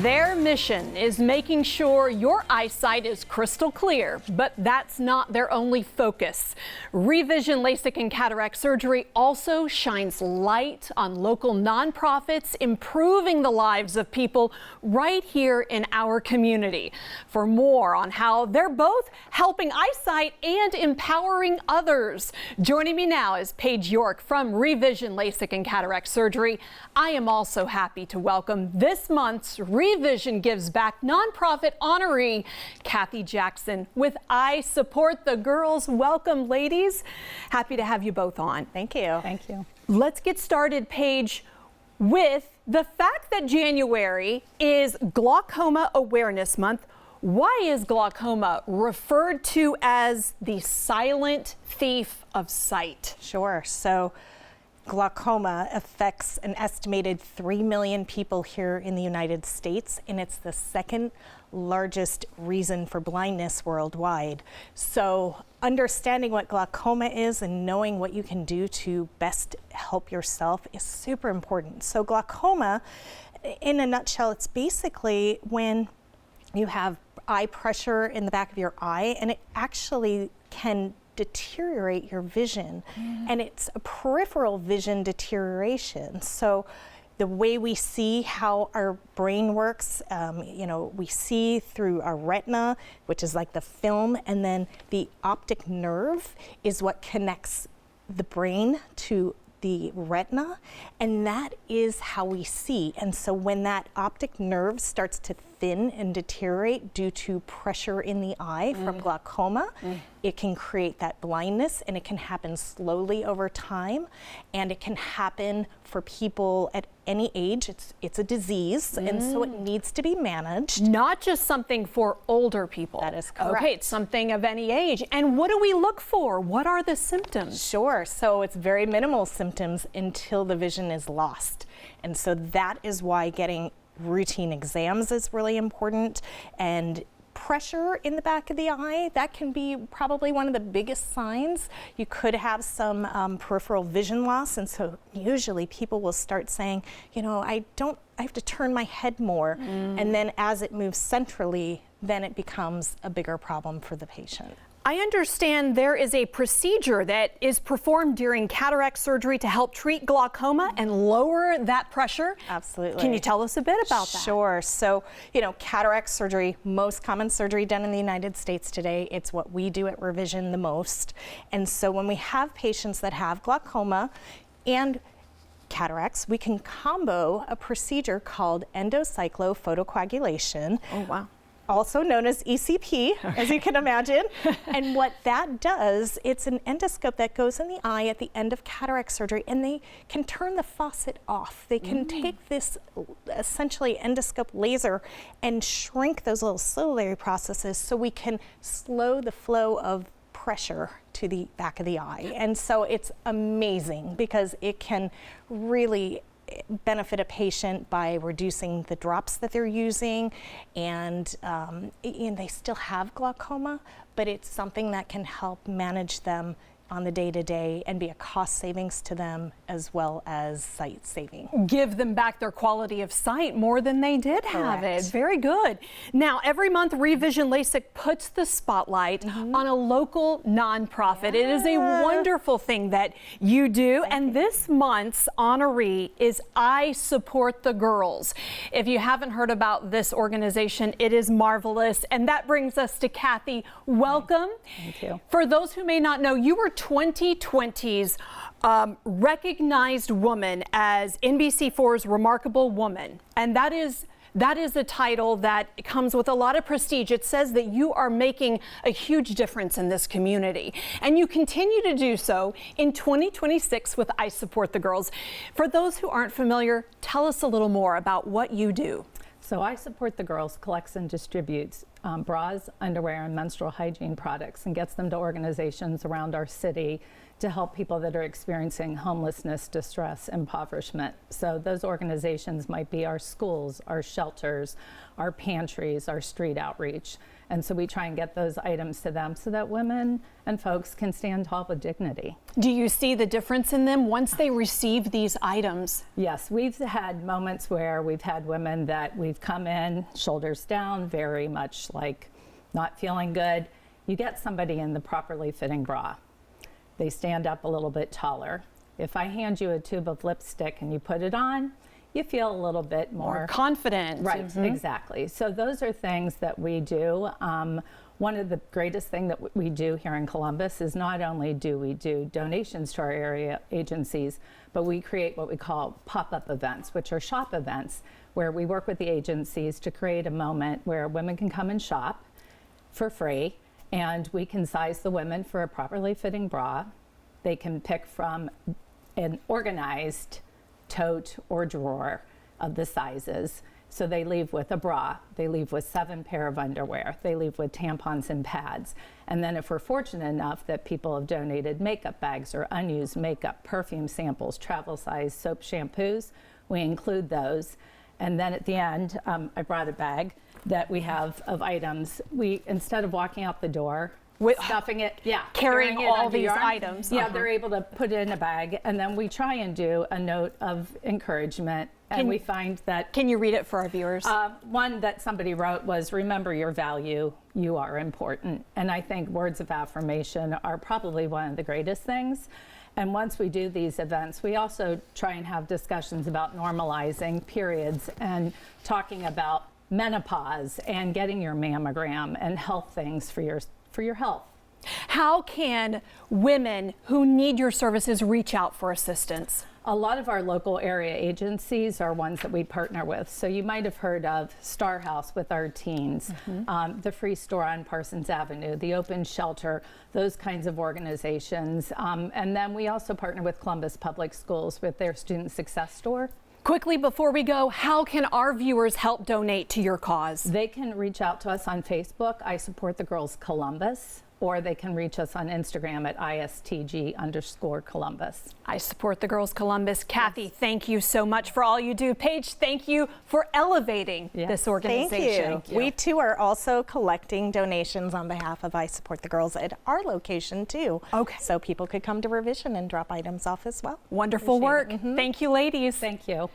Their mission is making sure your eyesight is crystal clear, but that's not their only focus. ReVision LASIK and Cataract Surgery also shines light on local nonprofits, improving the lives of people right here in our community. For more on how they're both helping eyesight and empowering others, joining me now is Paige York from ReVision LASIK and Cataract Surgery. I am also happy to welcome this month's ReVision Gives Back nonprofit honoree, Kathy Jackson with I Support the Girls. Welcome, ladies. Happy to have you both on. Thank you. Thank you. Let's get started, Paige, with the fact that January is Glaucoma Awareness Month. Why is glaucoma referred to as the silent thief of sight? Sure. So glaucoma affects an estimated 3 million people here in the United States, and it's the second largest reason for blindness worldwide. So understanding what glaucoma is and knowing what you can do to best help yourself is super important. So glaucoma, in a nutshell, it's basically when you have eye pressure in the back of your eye, and it actually can deteriorate your vision, and it's a peripheral vision deterioration. So the way we see how our brain works, we see through our retina, which is like the film, and then the optic nerve is what connects the brain to the retina, and that is how we see. And so when that optic nerve starts to thin and deteriorate due to pressure in the eye from glaucoma, it can create that blindness, and it can happen slowly over time, and it can happen for people at any age. It's a disease, and so it needs to be managed. Not just something for older people. That is correct. Okay, it's something of any age. And what do we look for? What are the symptoms? Sure, so it's very minimal symptoms until the vision is lost. And so that is why getting routine exams is really important, and pressure in the back of the eye, that can be probably one of the biggest signs. You could have some peripheral vision loss, and so usually people will start saying, I have to turn my head more, and then as it moves centrally, then it becomes a bigger problem for the patient. I understand there is a procedure that is performed during cataract surgery to help treat glaucoma and lower that pressure. Absolutely. Can you tell us a bit about that? Sure. So, cataract surgery, most common surgery done in the United States today. It's what we do at ReVision the most. And so when we have patients that have glaucoma and cataracts, we can combo a procedure called endocyclophotocoagulation. Oh, wow. Also known as ECP, as you can imagine. And what that does, it's an endoscope that goes in the eye at the end of cataract surgery, and they can turn the faucet off. They can take this essentially endoscope laser and shrink those little ciliary processes so we can slow the flow of pressure to the back of the eye. And so it's amazing because it can really benefit a patient by reducing the drops that they're using, and they still have glaucoma, but it's something that can help manage them on the day-to-day and be a cost savings to them as well as sight saving. Give them back their quality of sight more than they did have it. Very good. Now, every month ReVision LASIK puts the spotlight on a local nonprofit. It is a wonderful thing that you do, and this month's honoree is I Support the Girls. If you haven't heard about this organization, it is marvelous, and that brings us to Kathy. Welcome. Thank you. For those who may not know, you were 2020's recognized woman as NBC4's Remarkable Woman, and that is a title that comes with a lot of prestige. It says that you are making a huge difference in this community, and you continue to do so in 2026 with I Support the Girls. For those who aren't familiar, tell us a little more about what you do. So I Support the Girls collects and distributes bras, underwear, and menstrual hygiene products, and gets them to organizations around our city to help people that are experiencing homelessness, distress, impoverishment. So those organizations might be our schools, our shelters, our pantries, our street outreach. And so we try and get those items to them so that women and folks can stand tall with dignity. Do you see the difference in them once they receive these items? Yes, we've had moments where we've had women that we've come in, shoulders down, very much like not feeling good. You get somebody in the properly fitting bra. They stand up a little bit taller. If I hand you a tube of lipstick and you put it on, you feel a little bit more confident. Right, exactly. So those are things that we do. One of the greatest things that we do here in Columbus is not only do we do donations to our area agencies, but we create what we call pop-up events, which are shop events, where we work with the agencies to create a moment where women can come and shop for free, and we can size the women for a properly fitting bra. They can pick from an organized tote or drawer of the sizes. So they leave with a bra, they leave with 7 pair of underwear, they leave with tampons and pads. And then if we're fortunate enough that people have donated makeup bags or unused makeup, perfume samples, travel size soap, shampoos, we include those. And then at the end, I brought a bag that we have of items. We, instead of walking out the door, stuffing it, carrying it all under these your arm. items. Yeah, they're able to put it in a bag, and then we try and do a note of encouragement. And we find that. Can you read it for our viewers? One that somebody wrote was, "Remember your value, you are important." And I think words of affirmation are probably one of the greatest things. And once we do these events, we also try and have discussions about normalizing periods and talking about menopause and getting your mammogram and health things for your health. How can women who need your services reach out for assistance? A lot of our local area agencies are ones that we partner with. So you might have heard of Star House with our teens, the Free Store on Parsons Avenue, the Open Shelter, those kinds of organizations. And then we also partner with Columbus Public Schools with their Student Success Store. Quickly before we go, how can our viewers help donate to your cause? They can reach out to us on Facebook, I Support the Girls Columbus, or they can reach us on Instagram at ISTG_Columbus. I Support the Girls Columbus. Kathy, thank you so much for all you do. Paige, thank you for elevating this organization. Thank you. We too are also collecting donations on behalf of I Support the Girls at our location too. Okay. So people could come to ReVision and drop items off as well. Wonderful work. Thank you, ladies. Thank you.